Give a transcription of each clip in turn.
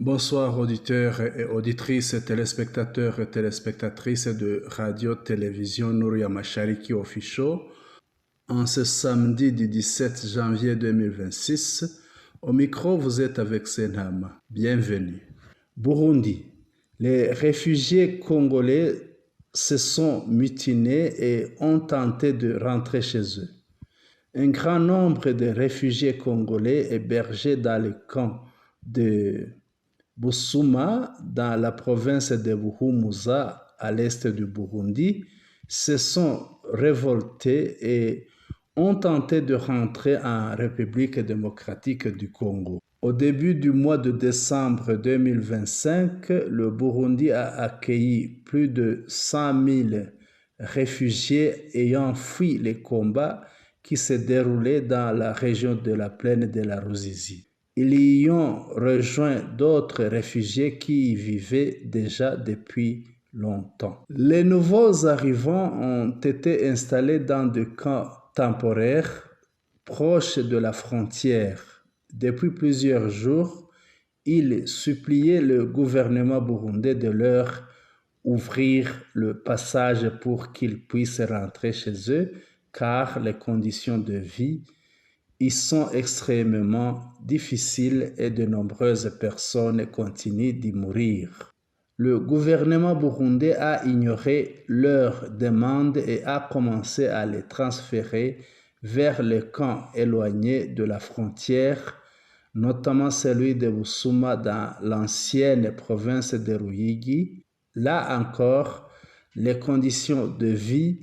Bonsoir auditeurs et auditrices, téléspectateurs et téléspectatrices de Radio-Télévision Nouria Machariki Official. En ce samedi du 17 janvier 2026, au micro vous êtes avec Senham. Bienvenue. Burundi. Les réfugiés congolais se sont mutinés et ont tenté de rentrer chez eux. Un grand nombre de réfugiés congolais hébergés dans les camps de Busuma, dans la province de Buhumuza, à l'est du Burundi, se sont révoltés et ont tenté de rentrer en République démocratique du Congo. Au début du mois de décembre 2025, le Burundi a accueilli plus de 100 000 réfugiés ayant fui les combats qui se déroulaient dans la région de la plaine de la Ruzizi. Ils y ont rejoint d'autres réfugiés qui y vivaient déjà depuis longtemps. Les nouveaux arrivants ont été installés dans des camps temporaires proches de la frontière. Depuis plusieurs jours, ils suppliaient le gouvernement burundais de leur ouvrir le passage pour qu'ils puissent rentrer chez eux, car les conditions de vie ils sont extrêmement difficiles et de nombreuses personnes continuent d'y mourir. Le gouvernement burundais a ignoré leurs demandes et a commencé à les transférer vers les camps éloignés de la frontière, notamment celui de Busuma dans l'ancienne province de Ruyigi. Là encore, les conditions de vie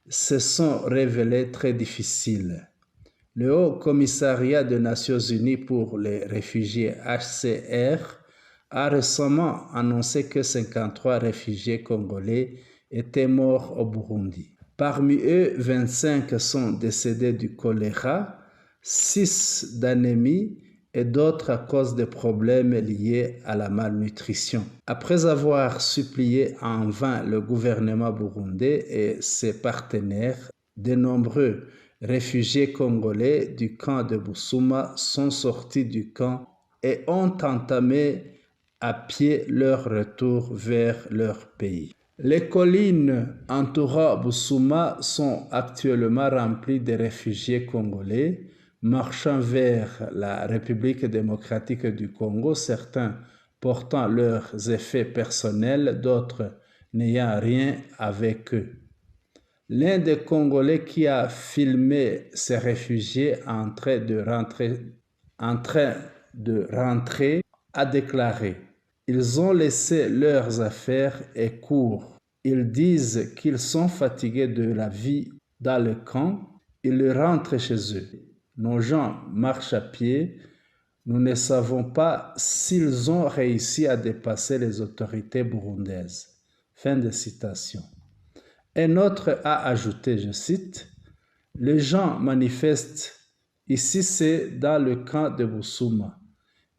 se sont révélées très difficiles. Le Haut Commissariat des Nations Unies pour les réfugiés HCR a récemment annoncé que 53 réfugiés congolais étaient morts au Burundi. Parmi eux, 25 sont décédés du choléra, 6 d'anémie et d'autres à cause de problèmes liés à la malnutrition. Après avoir supplié en vain le gouvernement burundais et ses partenaires, de nombreux réfugiés congolais du camp de Busuma sont sortis du camp et ont entamé à pied leur retour vers leur pays. Les collines entourant Busuma sont actuellement remplies de réfugiés congolais marchant vers la République démocratique du Congo, certains portant leurs effets personnels, d'autres n'ayant rien avec eux. L'un des Congolais qui a filmé ces réfugiés en train de rentrer a déclaré « Ils ont laissé leurs affaires et courent. Ils disent qu'ils sont fatigués de la vie dans le camp. Ils rentrent chez eux. Nos gens marchent à pied. Nous ne savons pas s'ils ont réussi à dépasser les autorités burundaises. » Fin de citation. Un autre a ajouté, je cite, « Les gens manifestent, ici c'est dans le camp de Busuma.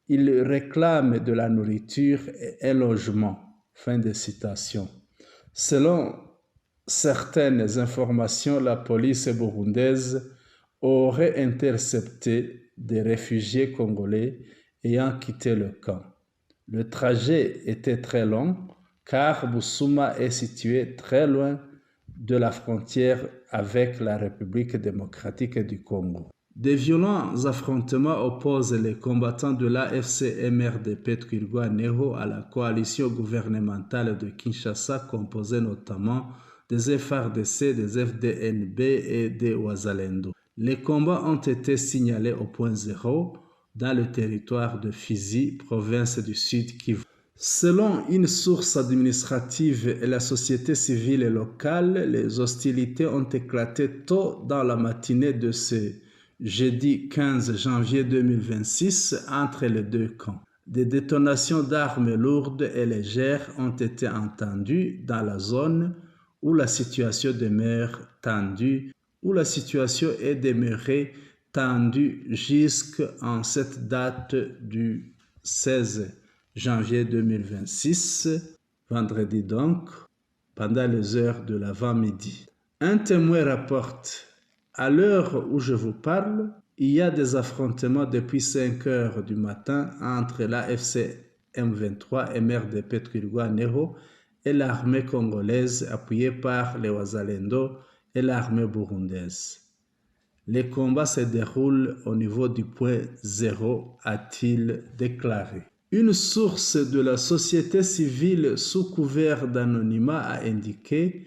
Ils réclament de la nourriture et un logement. » Fin de citation. Selon certaines informations, la police burundaise aurait intercepté des réfugiés congolais ayant quitté le camp. Le trajet était très long car Busuma est situé très loin de la frontière avec la République démocratique du Congo. Des violents affrontements opposent les combattants de l'AFC-MRDP Twirwaneho à la coalition gouvernementale de Kinshasa composée notamment des FARDC, des FDNB et des Wazalendo. Les combats ont été signalés au point zéro dans le territoire de Fizi, province du Sud Kivu. Selon une source administrative et la société civile locale, les hostilités ont éclaté tôt dans la matinée de ce jeudi 15 janvier 2026 entre les deux camps. Des détonations d'armes lourdes et légères ont été entendues dans la zone où la situation demeure tendue, où la situation est demeurée tendue jusqu'en cette date du 16 janvier 2026, vendredi donc, pendant les heures de l'avant-midi. Un témoin rapporte « À l'heure où je vous parle, il y a des affrontements depuis 5 heures du matin entre l'AFC M23, MRDP Twirwaneho et l'armée congolaise appuyée par les Wazalendo et l'armée burundaise. Les combats se déroulent au niveau du point zéro, a-t-il déclaré. Une source de la société civile sous couvert d'anonymat a indiqué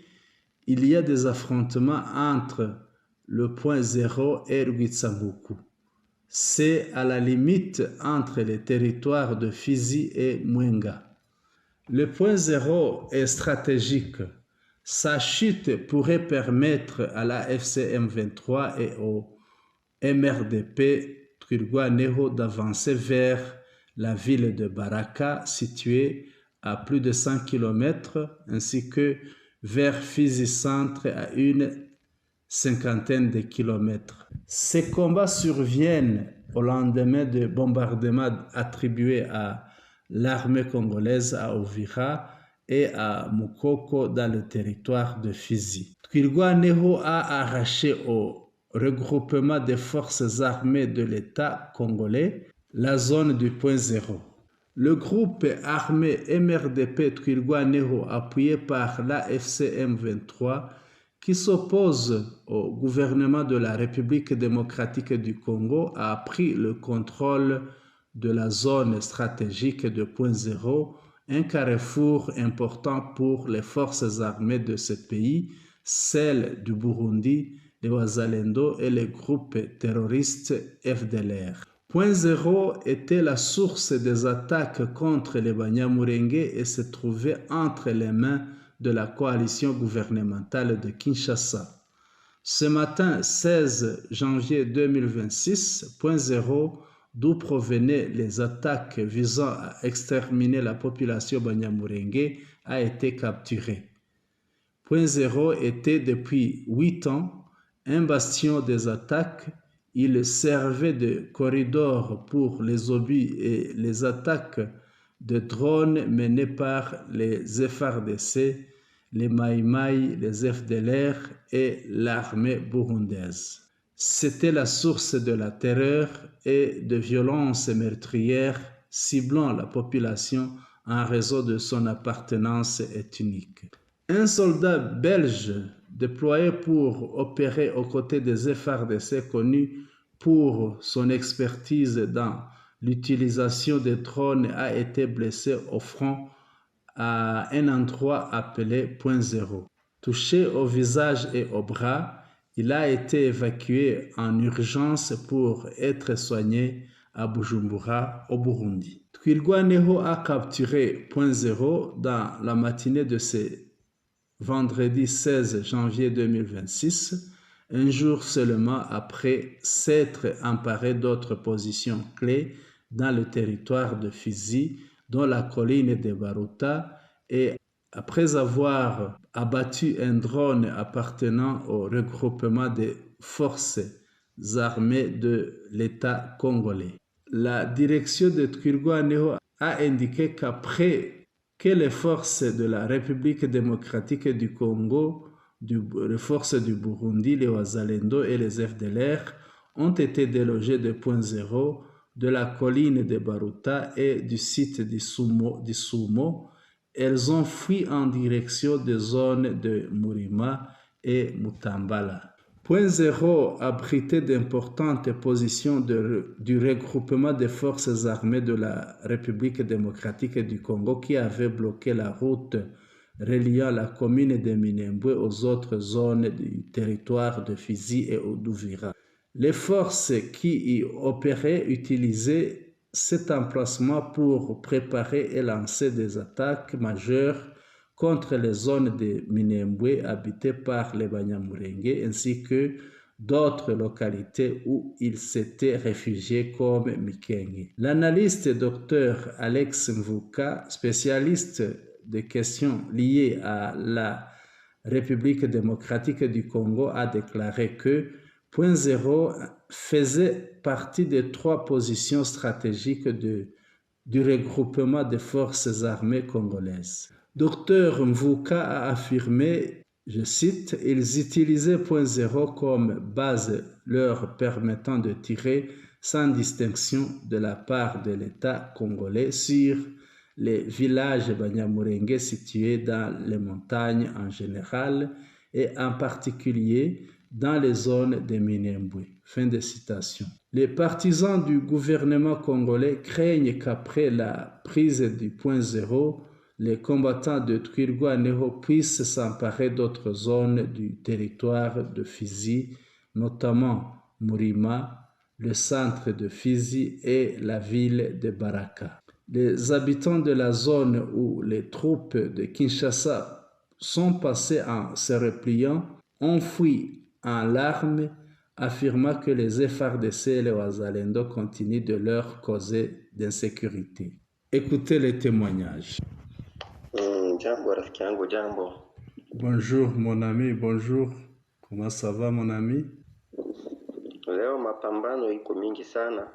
qu'il y a des affrontements entre le point zéro et Rwitsabuku. C'est à la limite entre les territoires de Fizi et Mwenga. Le point zéro est stratégique. Sa chute pourrait permettre à la FCM 23 et au MRDP Twirwaneho d'avancer vers la ville de Baraka, située à plus de 100 km, ainsi que vers Fizi Centre à une cinquantaine de kilomètres. Ces combats surviennent au lendemain de bombardements attribués à l'armée congolaise à Uvira et à Mukoko dans le territoire de Fizi. Twirwaneho a arraché au regroupement des forces armées de l'État congolais la zone du point zéro. Le groupe armé MRDP Twirwaneho, appuyé par l'AFCM 23, qui s'oppose au gouvernement de la République démocratique du Congo, a pris le contrôle de la zone stratégique de point zéro, un carrefour important pour les forces armées de ce pays, celles du Burundi, les Wazalendo et les groupes terroristes FDLR. Point zéro était la source des attaques contre les Banyamulenge et se trouvait entre les mains de la coalition gouvernementale de Kinshasa. Ce matin 16 janvier 2026, point zéro, d'où provenaient les attaques visant à exterminer la population Banyamulenge, a été capturé. Point zéro était depuis 8 ans un bastion des attaques. Il servait de corridor pour les obus et les attaques de drones menées par les FARDC, les Maïmaï, les FDLR et l'armée burundaise. C'était la source de la terreur et de violences meurtrières ciblant la population en raison de son appartenance ethnique. Un soldat belge déployé pour opérer aux côtés des FARDC, connu pour son expertise dans l'utilisation des drones, a été blessé au front à un endroit appelé point zéro. Touché au visage et au bras, il a été évacué en urgence pour être soigné à Bujumbura, au Burundi. Twirwaneho a capturé point zéro dans la matinée de ce vendredi 16 janvier 2026, un jour seulement après s'être emparé d'autres positions clés dans le territoire de Fizi, dont la colline de Baruta, et après avoir abattu un drone appartenant au regroupement des forces armées de l'État congolais. La direction de Twirwaneho a indiqué qu'après que les forces de la République démocratique du Congo, les forces du Burundi, les Wazalendo et les FDLR ont été délogées de point zéro, de la colline de Baruta et du site d'Isumo, elles ont fui en direction des zones de Murima et Mutambala. Point zéro abritait d'importantes positions du regroupement des forces armées de la République démocratique du Congo qui avait bloqué la route reliant la commune de Minembwe aux autres zones du territoire de Fizi et d'Uvira. Les forces qui y opéraient utilisaient cet emplacement pour préparer et lancer des attaques majeures contre les zones de Minembwe habitées par les Banyamulenge ainsi que d'autres localités où ils s'étaient réfugiés comme Mikenge. L'analyste Dr Alex Mvuka, spécialiste des questions liées à la République démocratique du Congo, a déclaré que point zéro faisait partie des 3 positions stratégiques du regroupement des forces armées congolaises. Dr Mvuka a affirmé, je cite, « Ils utilisaient point zéro comme base leur permettant de tirer sans distinction de la part de l'État congolais sur les villages Banyamulenge situés dans les montagnes en général et en particulier dans les zones de Minembwe. Fin de citation. Les partisans du gouvernement congolais craignent qu'après la prise du point zéro, les combattants de Twirwaneho puissent s'emparer d'autres zones du territoire de Fizi, notamment Murima, le centre de Fizi et la ville de Baraka. Les habitants de la zone où les troupes de Kinshasa sont passées en se repliant ont fui en larmes, affirmant que les FARDC et les Wazalendo continuent de leur causer d'insécurité. Écoutez les témoignages. Jambo rafiki yangu, jambo. Bonjour mon ami, bonjour. Comment ça va mon ami? Leo mapambano iko mingi sana.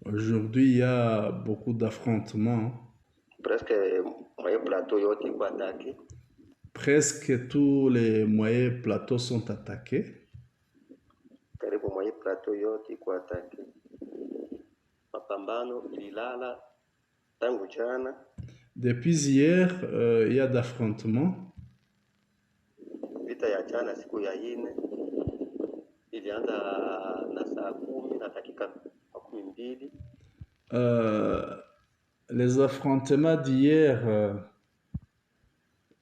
Aujourd'hui, il y a beaucoup d'affrontements. Presque moyen plateau yote iko attaqué. Presque tous les moyens plateaux sont attaqués. Karibu moyen plateau yote iko attaqué. Mapambano ililala tangu jana. Depuis hier, il y a d'affrontements. Vita ya jana siku ya ine ilianza na saa 10 na dakika 12. Les affrontements d'hier,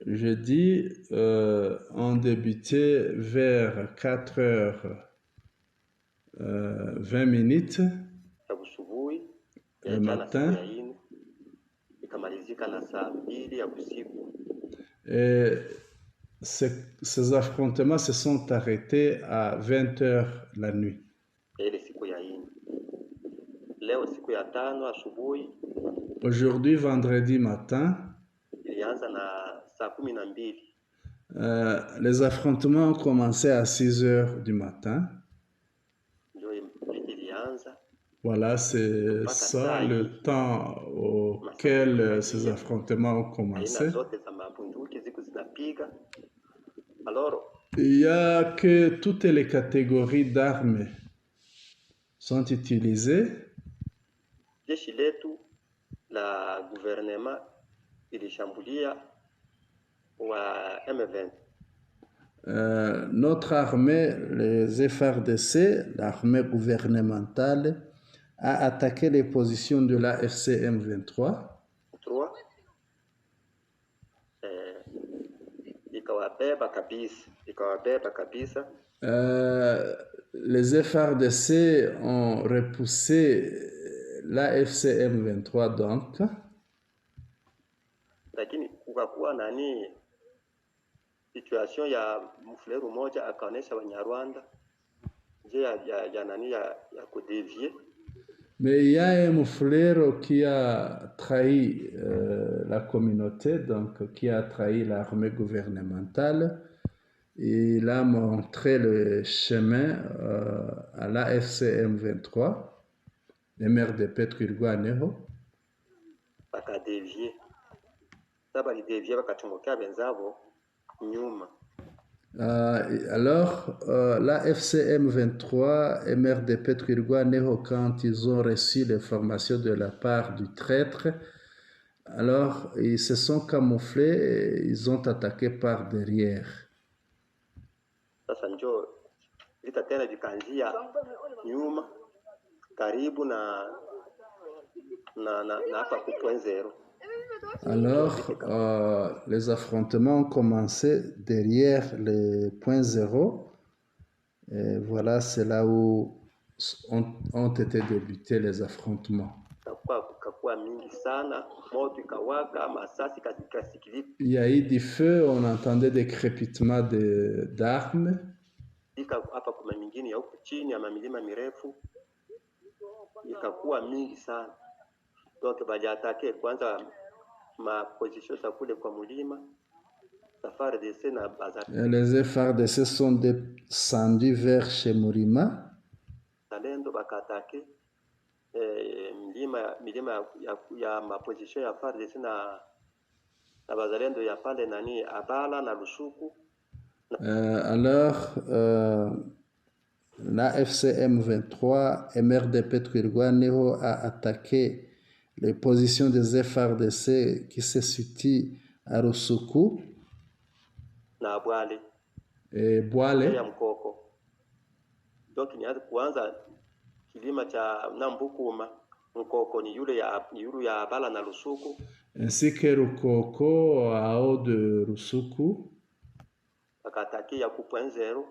jeudi, ont débuté vers 4h20 minutes le matin. Et ces affrontements se sont arrêtés à 20h la nuit. Aujourd'hui, vendredi matin, les affrontements ont commencé à 6h du matin. Voilà, c'est ça le temps auquel ces affrontements ont commencé. Il y a que toutes les catégories d'armes sont utilisées. La gouvernement ilishambulia wa M20. Notre armée, les FARDC, l'armée gouvernementale, a attaqué les positions de la FCM 23. Les FARDC ont repoussé la FCM 23 donc. Lakini kukakuwa nani situation ya mfulero moja akaonesha Wanyarwanda je ya nani ya kudévier. Mais il y a un muflero qui a trahi la communauté, donc qui a trahi l'armée gouvernementale. Il a montré le chemin à la FCM 23, les maires de Twirwaneho. Bakadévier. Sabalidevier bakachomokea benzabo nyuma. Alors, la FCM 23 et maire de Twirwaneho, quand ils ont reçu l'information de la part du traître, alors ils se sont camouflés et ils ont attaqué par derrière. Sasa njo vita tena vikaanzia nyuma karibu na hapa ku point zero. Alors, les affrontements ont commencé derrière le point zéro. Et voilà, c'est là où ont été débutés les affrontements. Il y a eu du feu, on entendait des crépitements d'armes. Donc baliatake kwanza ma position za kule kwa mulima FARDC na Bazalendo. Les FARDC sont descendus vers chez Murima. Bazalendo bakatake milima ya ma position ya FARDC na Bazalendo ya pale nani Abala na Lushuku. Alors la FCM 23 et maire de Twirwaneho a attaqué les positions des FRDC qui se situent à Rusuku na Bwale et Bwale. ya Mkoko. Donc nianze kuanza kilima cha Nambukuma. Mkoko ni yule ya Bala na Rusuku. Ainsi que Rukoko à haut de Rusuku. Wakatakia ku point zero.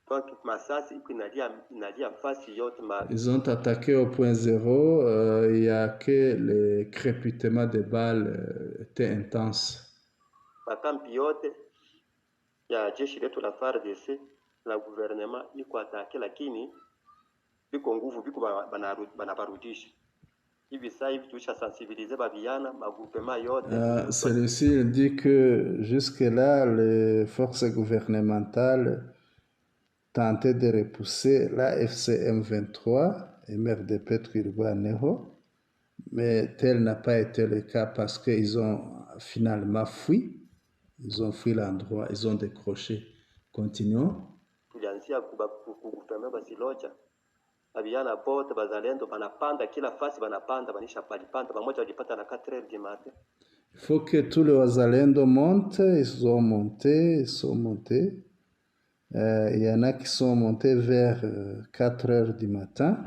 Donc masasi inalia fasi yote Ils ont attaqué au point zéro. Il n'y a que le crépitement des balles était intense. Makampi yote ya jeshi letu la FARDC la gouvernement iko atake, lakini biko nguvu biko banabarudisha hivi. Sasa hivi tuisha sensibiliser babiana magroupement yote. Celui-ci dit que jusque-là, les forces gouvernementales tentaient de repousser la FCM 23 et MRDP Twirwaneho, mais tel n'a pas été le cas parce qu'ils ont finalement fui. Ils ont fui l'endroit, ils ont décroché. Continuons. Tulianzia kugouvernement Basiloja, babiana bote bazalendo banapanda kila fasi, banapanda banisha palipanda pamoja, walipata na 4h du matin. Il faut que tous les wazalendo montent. Ils sont montés. Il y en a qui sont montés vers 4h du matin.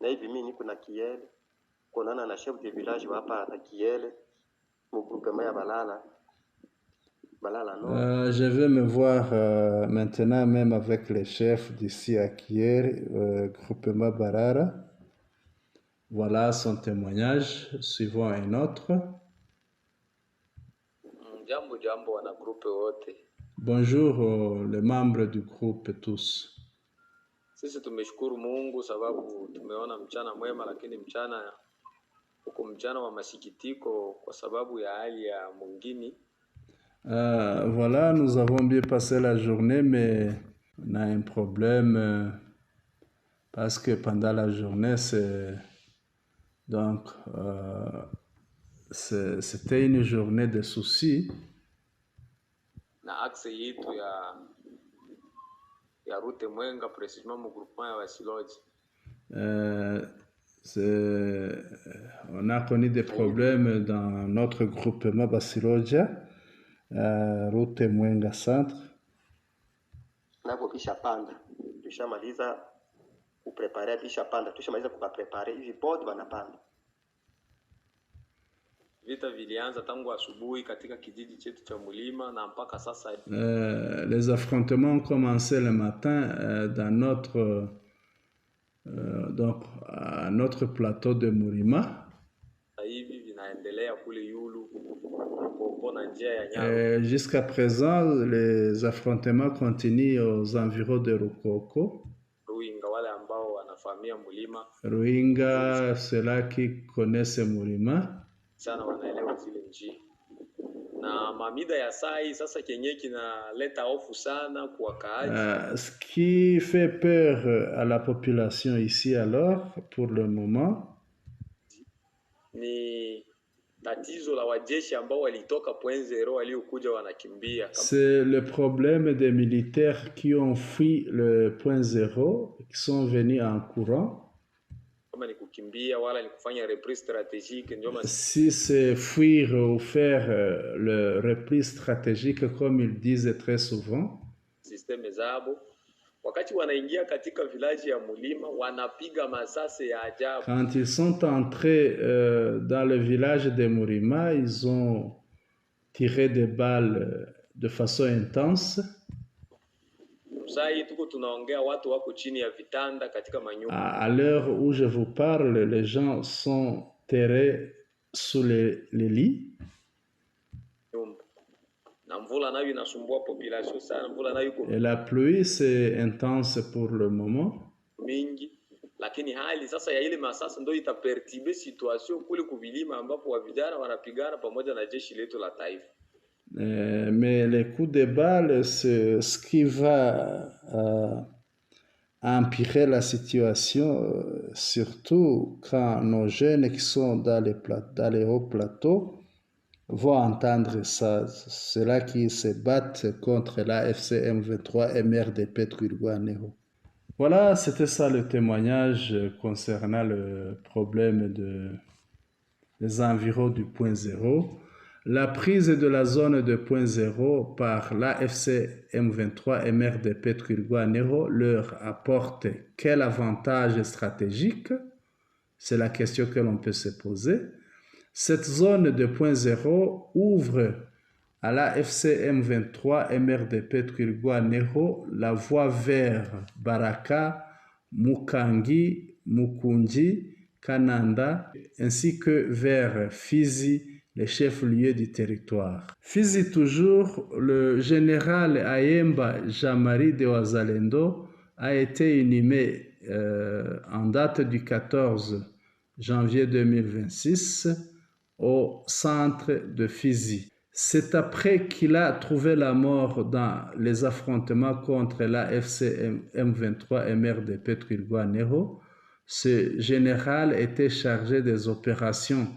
Na hivi mimi niko na Kiele konana na chef de village hapa na Kiele mu groupement ya Balala Nord. Je vais me voir maintenant même avec les chefs d'ici à Kiele, groupement Barara. Voilà son témoignage. Suivons un autre. Jambo wana groupe wote. Bonjour les membres du groupe tous. Sisi tumeshukuru Mungu sababu tumeona mchana mwema, lakini mchana wa masikitiko kwa sababu ya hali ya mwingine. Voilà, nous avons bien passé la journée, mais on a un problème parce que pendant la journée, c'était une journée de soucis. Na axe yetu ya route Mwenga, précisément mon groupement ya Basiloja. On a connu des problèmes dans notre groupement Basiloja, route Mwenga centre. Nako kisha panda, tushamaliza kuprepare, kisha panda, tushamaliza kuprepare hivi bote banapanda. Vita vilianza tangu asubuhi katika kijiji chetu cha Mulima na mpaka sasa. Les affrontements ont commencé le matin dans notre plateau de Mulima. Hivi vinaendelea kule Yulu na njia ya Nyaru. Jusqu'à présent, les affrontements continuent aux environs de Rukoko. Ruinga, wale ambao wanafahamia Mulima. Ruinga, ceux-là qui connaissent Mulima. Sana wanaelewa zile njia. Na mamida ya sai sasa kenye kinaleta hofu sana kwa wakaaji. Ce qui fait peur à la population ici alors pour le moment ni tatizo la wajeshi ambao walitoka point zero waliokuja wanakimbia. C'est le problème des militaires qui ont fui le point zéro, qui sont venus en courant. Si c'est fuir ou faire le repli stratégique, comme ils disent très souvent, quand ils sont entrés dans le village de Murima, ils ont tiré des balles de façon intense. À l'heure où je vous parle, les gens sont terrés sous les lits. Et la pluie, c'est intense pour le moment. Lakini hali sasa ya ile masasa ndio itapertibe situation kule kuvilima ambapo wa vijana wanapigana pamoja na jeshi letu la taifa. Mais les coups de balle, c'est ce qui va empirer la situation, surtout quand nos jeunes qui sont dans les hauts plateaux vont entendre ça. C'est là qu'ils se battent contre la FCM 23 et MRDP Twirwaneho. Voilà, c'était ça le témoignage concernant le problème les environs du point zéro. La prise de la zone de point zéro par l'AFC M23 et MRDP Twirwaneho leur apporte quel avantage stratégique? C'est la question que l'on peut se poser. Cette zone de point zéro ouvre à l'AFC M23 et MRDP Twirwaneho la voie vers Baraka, Mukangi, Mukunji, Kananda, ainsi que vers Fizi, les chefs-lieux du territoire. Fizi toujours, le général Ayemba Jamari de Wazalendo a été inhumé en date du 14 janvier 2026 au centre de Fizi. C'est après qu'il a trouvé la mort dans les affrontements contre l'AFC M23 et MRDP Twirwaneho. Ce général était chargé des opérations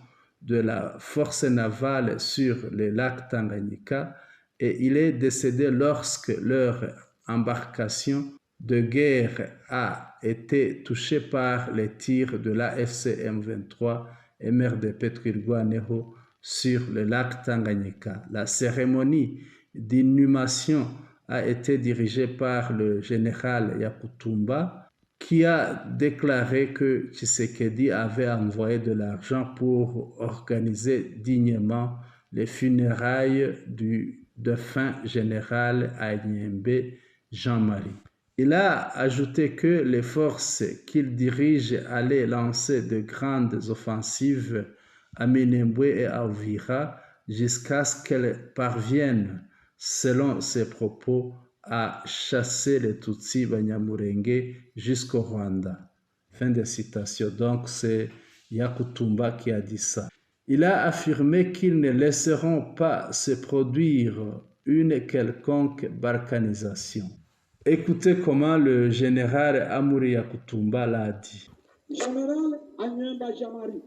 de la force navale sur le lac Tanganyika et il est décédé lorsque leur embarcation de guerre a été touchée par les tirs de l'AFC M23 et MRDP Twirwaneho sur le lac Tanganyika. La cérémonie d'inhumation a été dirigée par le général Yakutumba, qui a déclaré que Tshisekedi avait envoyé de l'argent pour organiser dignement les funérailles du défunt général Anyembe Jean-Marie. Il a ajouté que les forces qu'il dirige allaient lancer de grandes offensives à Minembwe et à Uvira jusqu'à ce qu'elles parviennent, selon ses propos, à chasser les Tutsis Banyamulenge jusqu'au Rwanda. Fin de citation. Donc c'est Yakutumba qui a dit ça. Il a affirmé qu'ils ne laisseront pas se produire une quelconque balkanisation. Écoutez comment le général Amuri Yakutumba l'a dit. Général Anyemba Jamari.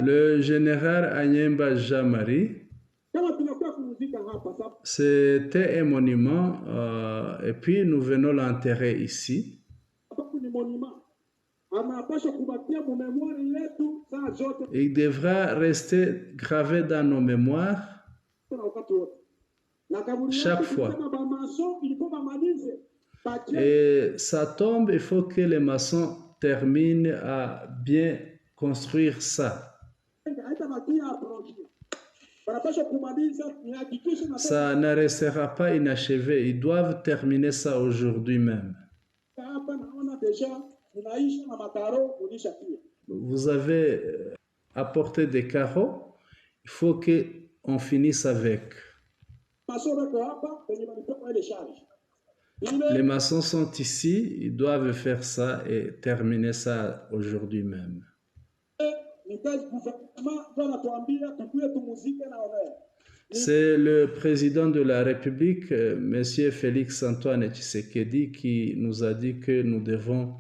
Le général Anyemba Jamari, c'était un monument et puis nous venons l'enterrer ici. Il devra rester gravé dans nos mémoires chaque fois. Et sa tombe, il faut que les maçons terminent à bien construire ça. Ça ne restera pas inachevé. Ils doivent terminer ça aujourd'hui même. Vous avez apporté des carreaux. Il faut qu'on finisse avec. Les maçons sont ici. Ils doivent faire ça et terminer ça aujourd'hui même. C'est le président de la République, M. Félix Antoine Tshisekedi, qui nous a dit que nous devons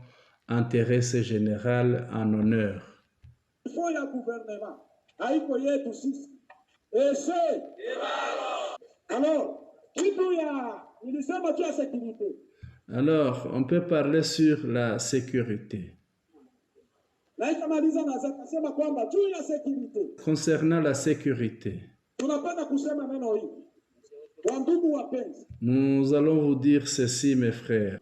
enterrer ce général en honneur. Alors, on peut parler sur la sécurité. Concernant la sécurité, nous allons vous dire ceci, mes frères.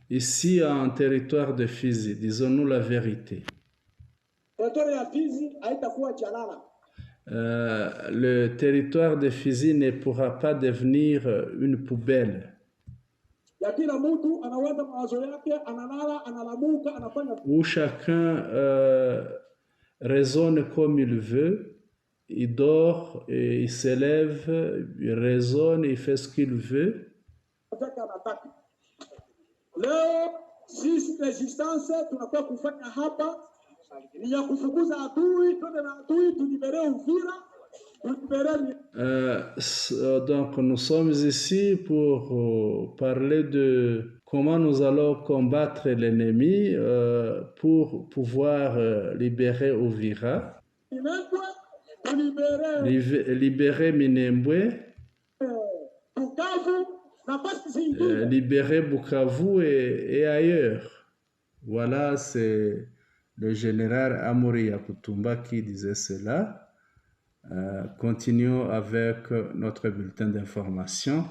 Ici, en territoire de Fizi, disons-nous la vérité. Le territoire de Fizi ne pourra pas devenir une poubelle où chacun raisonne comme il veut, il dort, et il s'élève, il raisonne, il fait ce qu'il veut. Donc nous sommes ici pour parler de comment nous allons combattre l'ennemi pour pouvoir libérer Uvira, libérer Minembwe, libérer Bukavu et ailleurs. Voilà, c'est le général Amuri Yakutumba qui disait cela. Continuons avec notre bulletin d'information.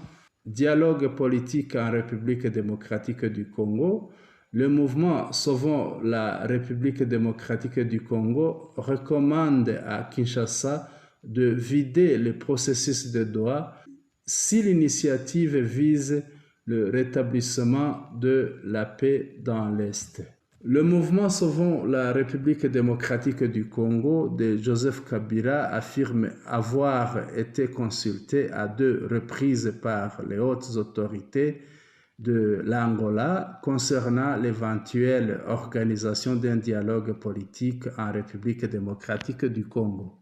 Dialogue politique en République démocratique du Congo. Le mouvement Sauvons la République démocratique du Congo recommande à Kinshasa de vider le processus de Doha si l'initiative vise le rétablissement de la paix dans l'Est. Le mouvement Sauvons la République démocratique du Congo de Joseph Kabila affirme avoir été consulté à 2 reprises par les hautes autorités de l'Angola concernant l'éventuelle organisation d'un dialogue politique en République démocratique du Congo.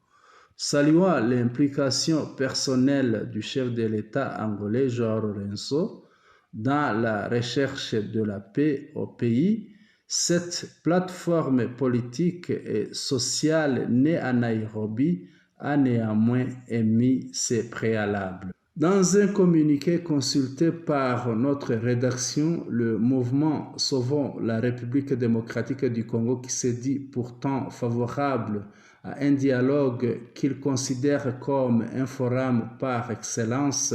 Saluant l'implication personnelle du chef de l'État angolais João Lourenço dans la recherche de la paix au pays, cette plateforme politique et sociale née à Nairobi a néanmoins émis ses préalables. Dans un communiqué consulté par notre rédaction, le mouvement Sauvons la République démocratique du Congo, qui s'est dit pourtant favorable à un dialogue qu'il considère comme un forum par excellence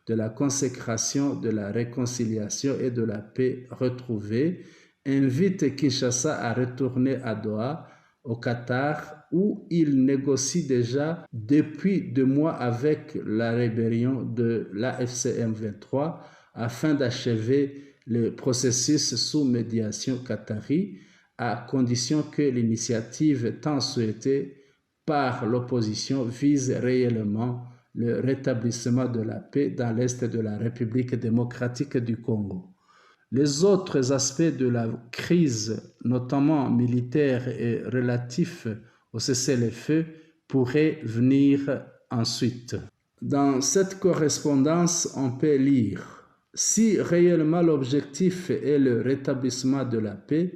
de la consécration, de la réconciliation et de la paix retrouvée, invite Kinshasa à retourner à Doha, au Qatar, où il négocie déjà depuis 2 mois avec la rébellion de l'AFC M23 afin d'achever le processus sous médiation qatari, à condition que l'initiative tant souhaitée par l'opposition vise réellement le rétablissement de la paix dans l'Est de la République démocratique du Congo. Les autres aspects de la crise, notamment militaire et relatifs au cessez-le-feu, pourraient venir ensuite. Dans cette correspondance, on peut lire « Si réellement l'objectif est le rétablissement de la paix,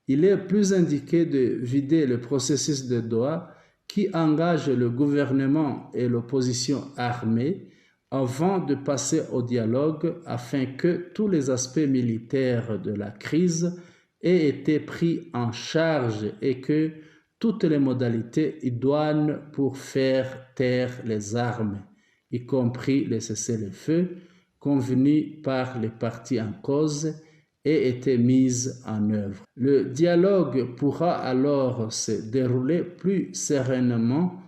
il est plus indiqué de vider le processus de Doha qui engage le gouvernement et l'opposition armée avant de passer au dialogue afin que tous les aspects militaires de la crise aient été pris en charge et que toutes les modalités idoines pour faire taire les armes, y compris les cessez-le-feu, convenus par les parties en cause, aient été mises en œuvre. Le dialogue pourra alors se dérouler plus sereinement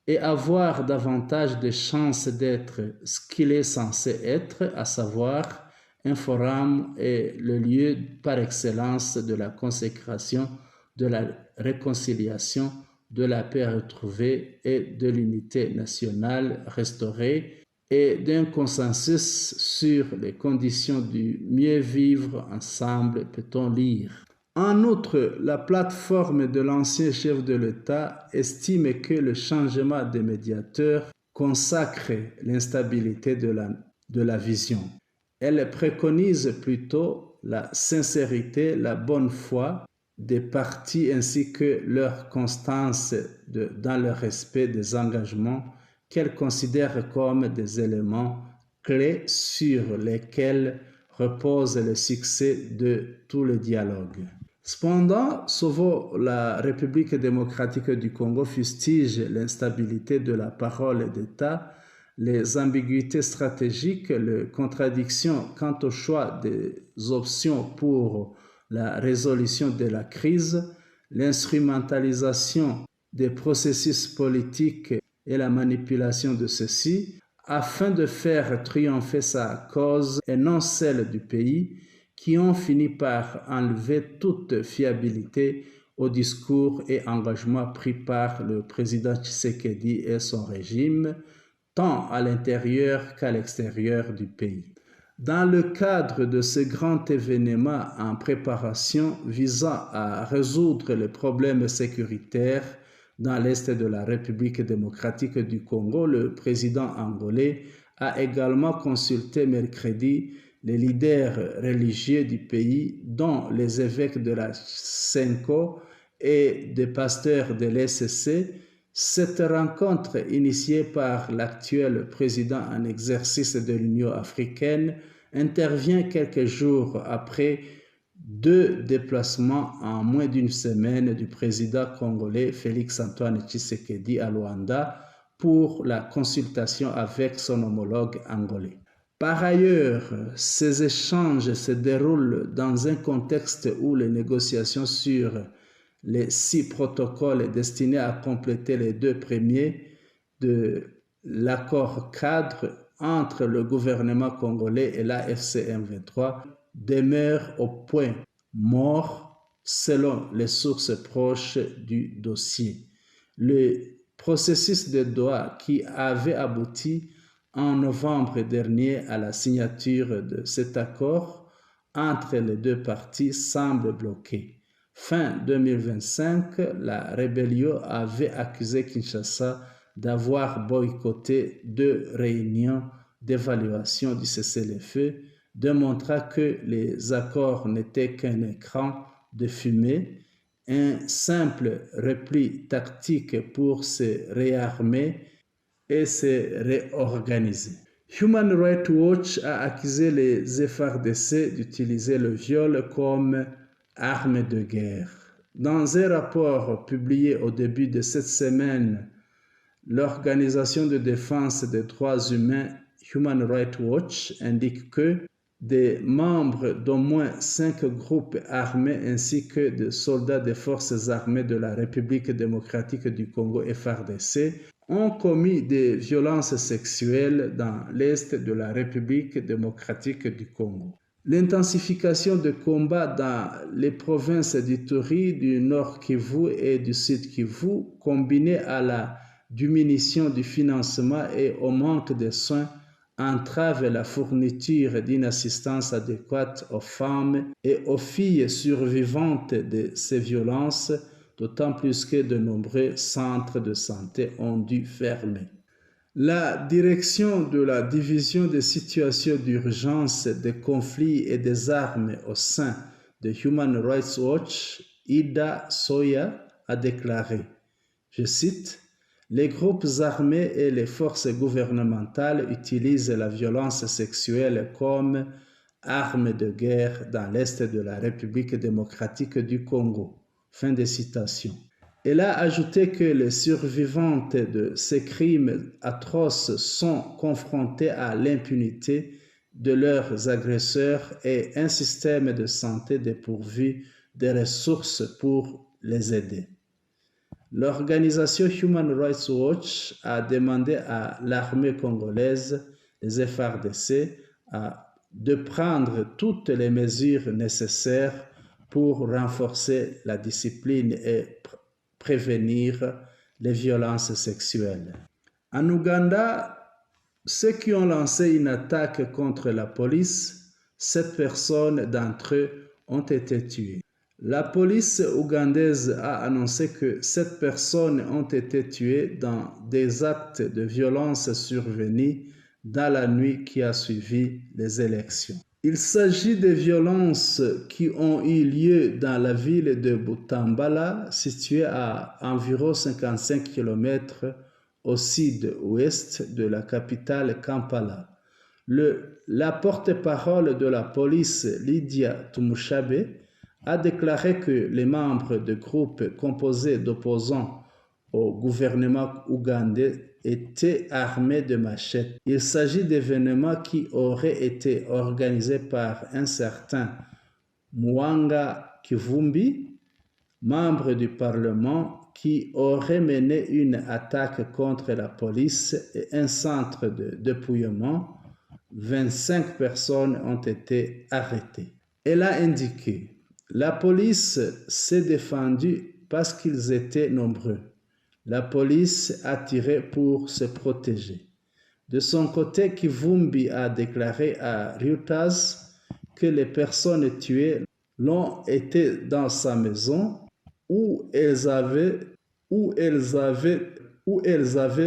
et avoir davantage de chances d'être ce qu'il est censé être, à savoir un forum et le lieu par excellence de la consécration, de la réconciliation, de la paix retrouvée et de l'unité nationale restaurée et d'un consensus sur les conditions du mieux vivre ensemble, peut-on lire. En outre, la plateforme de l'ancien chef de l'État estime que le changement des médiateurs consacre l'instabilité de la vision. Elle préconise plutôt la sincérité, la bonne foi des partis ainsi que leur constance dans le respect des engagements qu'elle considère comme des éléments clés sur lesquels repose le succès de tout le dialogue. Cependant, Sauvons la République démocratique du Congo fustige l'instabilité de la parole d'État, les ambiguïtés stratégiques, les contradictions quant au choix des options pour la résolution de la crise, l'instrumentalisation des processus politiques et la manipulation de ceux-ci, afin de faire triompher sa cause et non celle du pays, qui ont fini par enlever toute fiabilité aux discours et engagements pris par le président Tshisekedi et son régime, tant à l'intérieur qu'à l'extérieur du pays. Dans le cadre de ce grand événement en préparation visant à résoudre les problèmes sécuritaires dans l'Est de la République démocratique du Congo, le président angolais a également consulté mercredi les leaders religieux du pays, dont les évêques de la Senko et des pasteurs de l'ECC. Cette rencontre, initiée par l'actuel président en exercice de l'Union africaine, intervient quelques jours après 2 déplacements en moins d'une semaine du président congolais Félix-Antoine Tshisekedi à Luanda pour la consultation avec son homologue angolais. Par ailleurs, ces échanges se déroulent dans un contexte où les négociations sur les 6 protocoles destinés à compléter les 2 premiers de l'accord cadre entre le gouvernement congolais et l'AFC M23 demeurent au point mort selon les sources proches du dossier. Le processus de Doha qui avait abouti en novembre dernier à la signature de cet accord entre les 2 parties semble bloqué. Fin 2025, la rébellion avait accusé Kinshasa d'avoir boycotté 2 réunions d'évaluation du cessez-le-feu, démontrant que les accords n'étaient qu'un écran de fumée, un simple repli tactique pour se réarmer et se réorganiser. Human Rights Watch a accusé les FARDC d'utiliser le viol comme arme de guerre. Dans un rapport publié au début de cette semaine, l'Organisation de défense des droits humains Human Rights Watch indique que des membres d'au moins 5 groupes armés ainsi que des soldats des forces armées de la République démocratique du Congo FARDC ont commis des violences sexuelles dans l'est de la République démocratique du Congo. L'intensification de combats dans les provinces d'Ituri, du Nord Kivu et du Sud Kivu, combinée à la diminution du financement et au manque de soins, entrave la fourniture d'une assistance adéquate aux femmes et aux filles survivantes de ces violences, d'autant plus que de nombreux centres de santé ont dû fermer. La direction de la division des situations d'urgence, des conflits et des armes au sein de Human Rights Watch, Ida Soya, a déclaré, je cite, « Les groupes armés et les forces gouvernementales utilisent la violence sexuelle comme arme de guerre dans l'est de la République démocratique du Congo. » Fin de citation. Elle a ajouté que les survivantes de ces crimes atroces sont confrontées à l'impunité de leurs agresseurs et un système de santé dépourvu de ressources pour les aider. L'organisation Human Rights Watch a demandé à l'armée congolaise, les FARDC, de prendre toutes les mesures nécessaires pour renforcer la discipline et prévenir les violences sexuelles. En Ouganda, ceux qui ont lancé une attaque contre la police, 7 personnes d'entre eux ont été tuées. La police ougandaise a annoncé que 7 personnes ont été tuées dans des actes de violence survenus dans la nuit qui a suivi les élections. Il s'agit de violences qui ont eu lieu dans la ville de Butambala, située à environ 55 km au sud-ouest de la capitale Kampala. La porte-parole de la police, Lydia Tumushabe, a déclaré que les membres de groupes composés d'opposants au gouvernement ougandais étaient armés de machettes. Il s'agit d'événements qui auraient été organisés par un certain Mwanga Kivumbi, membre du Parlement, qui aurait mené une attaque contre la police et un centre de dépouillement. 25 personnes ont été arrêtées. Elle a indiqué: la police s'est défendue parce qu'ils étaient nombreux. La police a tiré pour se protéger. De son côté, Kivumbi a déclaré à Reuters que les personnes tuées l'ont été dans sa maison où elles avaient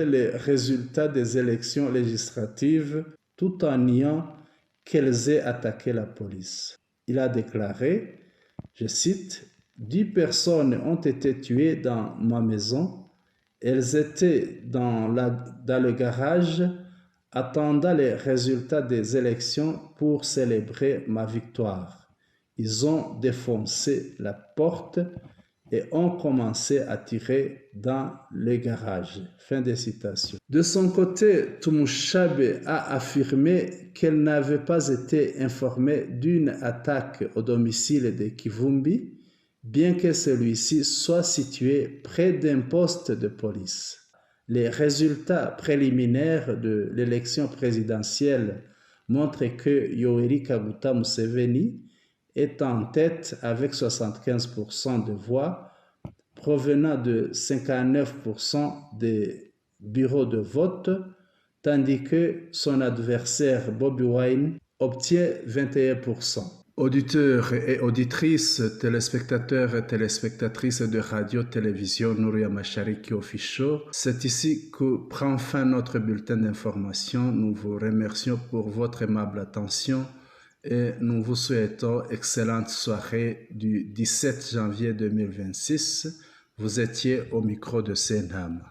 les résultats des élections législatives tout en niant qu'elles aient attaqué la police. Il a déclaré, je cite, « 10 personnes ont été tuées dans ma maison. Elles étaient dans le garage attendant les résultats des élections pour célébrer ma victoire. Ils ont défoncé la porte et ont commencé à tirer dans les garages. Fin de citation. De son côté, Tumushabe a affirmé qu'elle n'avait pas été informée d'une attaque au domicile de Kivumbi, bien que celui-ci soit situé près d'un poste de police. Les résultats préliminaires de l'élection présidentielle montrent que Yoweri Kaguta Museveni est en tête avec 75% de voix, provenant de 59% des bureaux de vote, tandis que son adversaire Bobi Wine obtient 21%. Auditeurs et auditrices, téléspectateurs et téléspectatrices de radio-télévision Nouria Mashariki Official, c'est ici que prend fin notre bulletin d'information. Nous vous remercions pour votre aimable attention et nous vous souhaitons excellente soirée du 17 janvier 2026. Vous étiez au micro de Senham.